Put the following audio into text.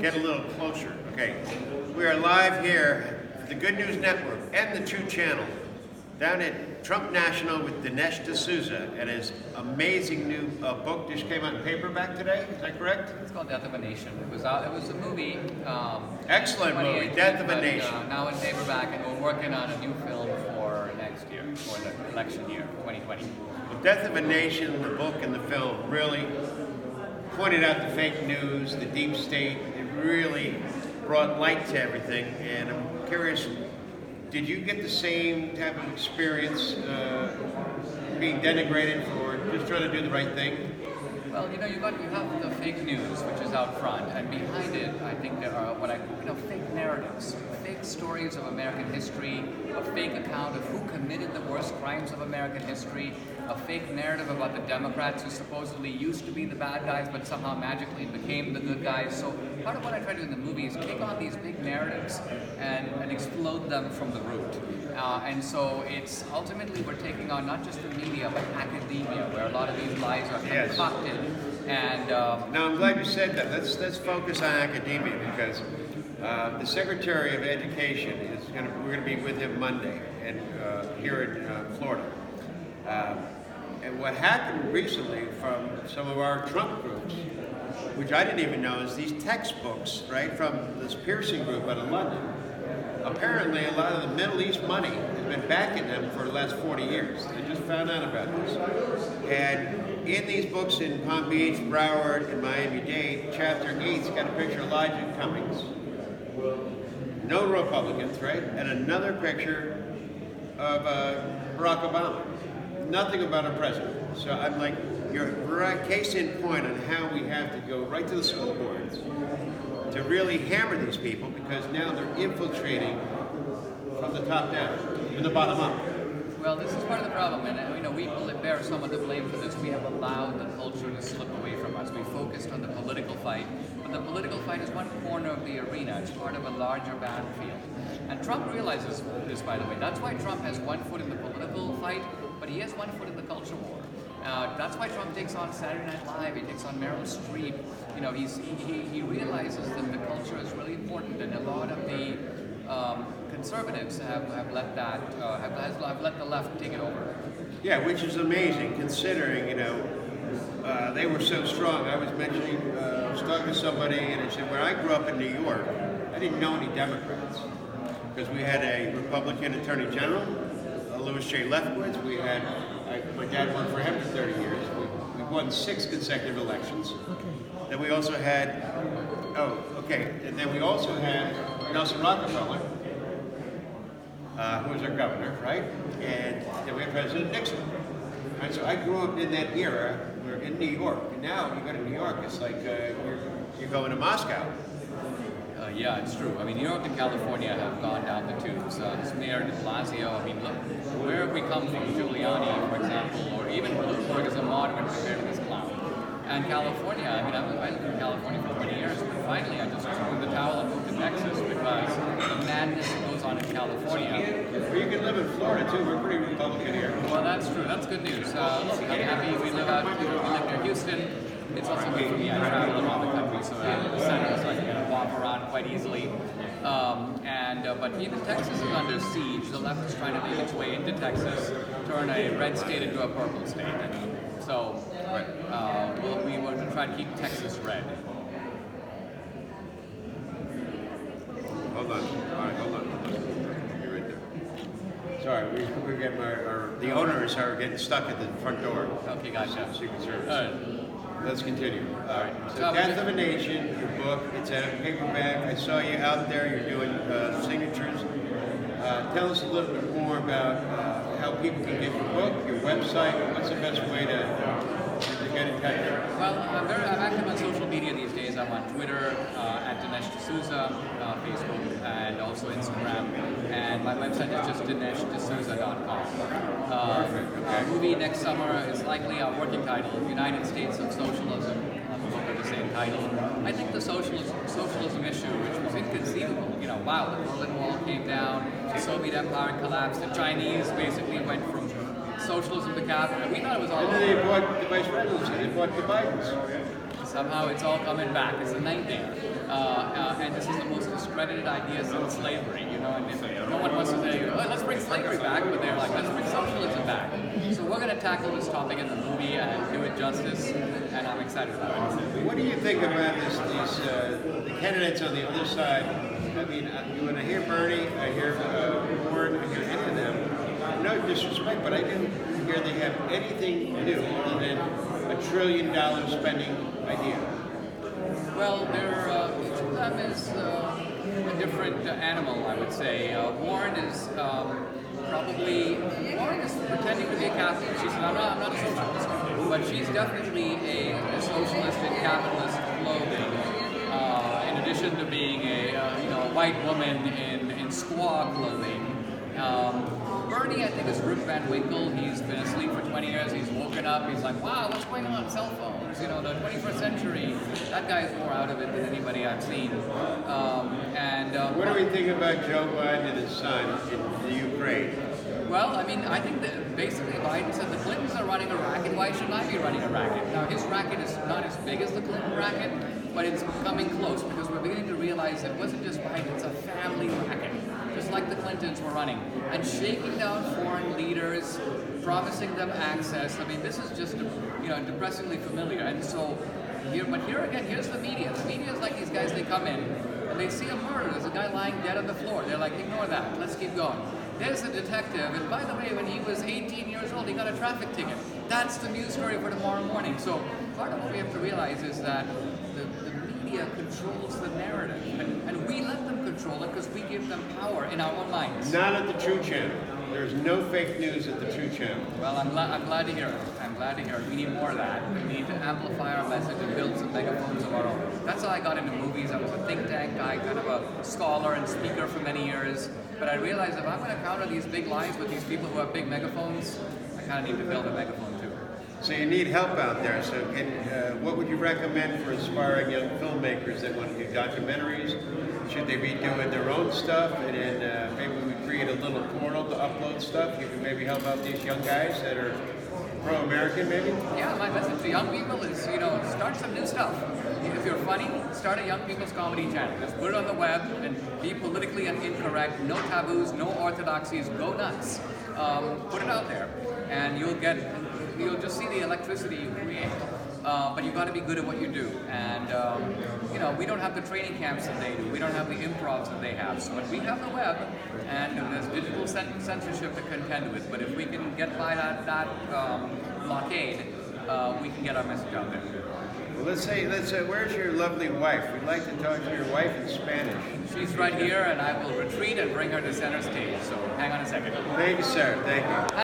get a little closer. Okay, we are live here at the Good News Network and the True Channel down at Trump National with Dinesh D'Souza and his amazing new book just came out in paperback today. Is that correct? It's called Death of a Nation. It was a movie. Excellent movie, Death of a Nation. Now in paperback, and we're working on a new film for next year, for the election year, 2020. Well, Death of a Nation, the book and the film, really pointed out the fake news, the deep state. It really brought light to everything. And I'm curious, did you get the same type of experience being denigrated for just trying to do the right thing? Well, you have the fake news, which is out front, and behind it, I think there are what I call, fake narratives, fake stories of American history, a fake account of who committed the worst crimes of American history, a fake narrative about the Democrats who supposedly used to be the bad guys, but somehow magically became the good guys. So part of what I try to do in the movie is take on these big narratives and explode them from the root. And so it's ultimately we're taking on not just the media, but academia, where a lot of these lies are concocted. And now I'm glad you said that. Let's focus on academia because the Secretary of Education is we're going to be with him Monday and here in Florida. And what happened recently from some of our Trump groups, which I didn't even know, is these textbooks, right, from this Pearson group out of London. Apparently, a lot of the Middle East money has been backing them for the last 40 years. They just found out about this. And in these books in Palm Beach, Broward, and Miami-Dade, Chapter 8's got a picture of Elijah Cummings. No Republicans, right? And another picture of Barack Obama. Nothing about a president. So I'm like, you're right, case in point on how we have to go right to the school boards to really hammer these people because now they're infiltrating from the top down and the bottom up. Well, this is part of the problem, and we bear some of the blame for this. We have allowed the culture to slip away from us. We focused on the political fight, but the political fight is one corner of the arena. It's part of a larger battlefield. And Trump realizes this, by the way. That's why Trump has one foot in the political fight, but he has one foot in the culture war. That's why Trump takes on Saturday Night Live. He takes on Meryl Streep. He realizes that the culture is really important, and a lot of the conservatives have let that have let the left take it over. Yeah, which is amazing considering they were so strong. I was mentioning, I was talking to somebody, and I said when I grew up in New York, I didn't know any Democrats because we had a Republican Attorney General, Louis J. Lefkowitz. We had my dad worked for him for 30 years. We won 6 consecutive elections. Then we also had, and then we also had Nelson Rockefeller, who was our governor, right? And then we had President Nixon. And so I grew up in that era. We're in New York, and now you go to New York, it's like you're going to Moscow. Yeah, it's true. I mean, New York and California have gone down the tubes. This Mayor de Blasio, I mean, look, where have we come from? Giuliani, for example, or even Bloomberg is a moderate compared to this clown. And California, I mean, I lived in California for 20 years, but finally I just threw the towel and moved to Texas because the madness that goes on in California. Well, you can live in Florida too. We're pretty Republican here. Well, that's true. That's good news. Look, I'm happy we live near Houston. It's also good for me. I travel around the country, so I have the center, so I can walk around quite easily. But even Texas is under siege. The left is trying to make its way into Texas, turn a red state into a purple state. I mean, so we were to try to keep Texas red. Hold on. All right, hold on. You're right there. Sorry, we're getting the owners are getting stuck at the front door. Okay, gotcha. Secret Service. All right. Let's continue. All right. So Death of a Nation, your book, it's a paperback. I saw you out there. You're doing signatures. Tell us a little bit more about how people can get your book, your website. What's the best way to get in touch? Well, I'm active on social media these days. I'm on Twitter, at Dinesh D'Souza, Facebook, and also Instagram. And my website is just DineshD'Souza.com. Movie next summer is likely our working title, United States of Socialism. With the same title. I think the socialism issue, which was inconceivable, wow, the Berlin Wall came down, the Soviet Empire collapsed, the Chinese basically went from socialism to capitalism. We thought it was all over. And then they bought the vice presidency, they bought the Bidens. Somehow it's all coming back. It's a nightmare. discredited idea since slavery, you know, and no one wants to say, oh, let's bring slavery back, but they're like, let's bring socialism back. So we're going to tackle this topic in the movie and do it justice, and I'm excited about it. What do you think about the candidates on the other side? I mean, when I hear Bernie, I hear Warren, I hear any of them, no disrespect, but I didn't hear they have anything new other than $1 trillion spending idea. Well, each of them is a different animal, I would say. Warren is Warren is pretending to be a Catholic. She said, I'm not a socialist, but she's definitely a socialist and capitalist clothing. In addition to being a white woman in squaw clothing. Bernie, I think, is Rip Van Winkle. He's been asleep for 20 years. He's woken up. He's like, wow, what's going on? Cell phones, the 21st century. That guy's more out of it than anybody I've seen. What do we think about Joe Biden and his son in the Ukraine? Well, I mean, I think that basically Biden said the Clintons are running a racket. Why shouldn't I be running a racket? Now, his racket is not as big as the Clinton racket, but it's coming close because we're beginning to realize that it wasn't just Biden, it's a family racket, just like the Clintons were running. And shaking down foreign leaders, promising them access. I mean, this is just, depressingly familiar. And so, here again, here's the media. The media is like these guys, they come in and they see a murder. There's a guy lying dead on the floor. They're like, ignore that, let's keep going. There's a detective, and by the way, when he was 18 years old, he got a traffic ticket. That's the news story for tomorrow morning. So part of what we have to realize is that the media controls the narrative, and we let them control it because we give them power in our own minds. Not at the True Channel. There's no fake news at the True Channel. Well, I'm glad to hear it. I'm glad to hear it. We need more of that. We need to amplify our message and build some megaphones of our own. That's how I got into movies. I was a think tank guy, kind of a scholar and speaker for many years. But I realized if I'm going to counter these big lines with these people who have big megaphones, I kind of need to build a megaphone too. So you need help out there. So what would you recommend for aspiring young filmmakers that want to do documentaries? Should they be doing their own stuff, and then maybe we create a little portal to upload stuff? You can maybe help out these young guys that are pro-American, maybe? Yeah, my message to young people is, start some new stuff. If you're funny, start a young people's comedy channel. Just put it on the web and be politically incorrect, no taboos, no orthodoxies, go nuts. Put it out there, and you'll just see the electricity you create. But you've got to be good at what you do. And, we don't have the training camps that they do. We don't have the improvs that they have. So we have the web, and there's digital censorship to contend with. But if we can get by that blockade, we can get our message out there. Well, let's say, where's your lovely wife? We'd like to talk to your wife in Spanish. She's right here, and I will retreat and bring her to center stage. So hang on a second. Thank you, sir. Thank you.